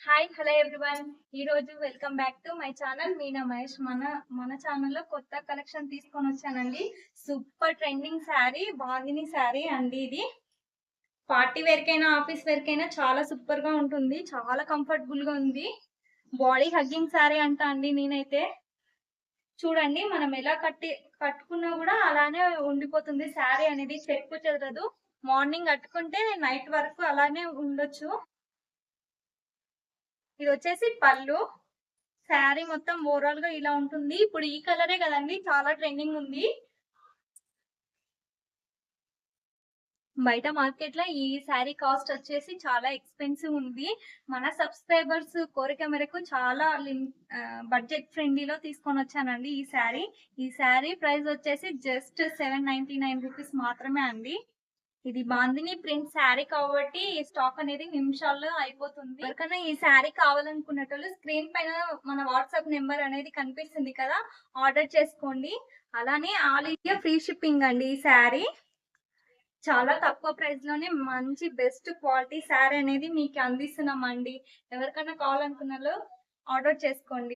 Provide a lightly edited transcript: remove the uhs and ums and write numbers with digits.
Hi hello everyone. ఈ రోజు welcome back to my channel Meena Mahesh. మన ఛానల్లో కొత్త కలెక్షన్ తీసుకొని వచ్చానండి. సూపర్ ట్రెండింగ్ శారీ, బాందిని శారీ అండి. ఇది పార్టీ వేర్ కైనా ఆఫీస్ వేర్ కైనా చాలా సూపర్ గా ఉంటుంది. చాలా కంఫర్టబుల్ గా ఉంది. బాడీ హగ్గింగ్ శారీ అంట అండి. నేనైతే చూడండి, మనం ఎలా కట్టుకున్నా కూడా అలానే ఉండిపోతుంది శారీ అనేది, చెక్కు చెదరదు. మార్నింగ్ కట్టుకుంటే నైట్ వరకు అలానే ఉండొచ్చు. ఇది వచ్చేసి పళ్ళు. శారీ మొత్తం ఓవరాల్ గా ఇలా ఉంటుంది. ఇప్పుడు ఈ కలరే కదండి చాలా ట్రెండింగ్ ఉంది. బయట మార్కెట్ లో ఈ శారీ కాస్ట్ వచ్చేసి చాలా ఎక్స్పెన్సివ్ ఉంది. మన సబ్స్క్రైబర్స్ కోరిక మేరకు చాలా బడ్జెట్ ఫ్రెండ్లీలో తీసుకొని వచ్చానండి ఈ శారీ ప్రైస్ వచ్చేసి జస్ట్ 799 రూపీస్ మాత్రమే అండి. ఇది బాందిని ప్రింట్ శారీ కాబట్టి స్టాక్ అనేది నిమిషాల్లో అయిపోతుంది. ఎవరికైనా ఈ శారీ కావాలనుకునేటోళ్ళు స్క్రీన్ పైన మన వాట్సాప్ నెంబర్ అనేది కనిపిస్తుంది కదా, ఆర్డర్ చేసుకోండి. అలానే ఆల్ ఇండియా ఫ్రీ షిప్పింగ్ అండి. ఈ శారీ చాలా తక్కువ ప్రైస్ లోనే మంచి బెస్ట్ క్వాలిటీ శారీ అనేది మీకు అందిస్తున్నామండి. ఎవరికైనా కావాలనుకున్న ఆర్డర్ చేసుకోండి.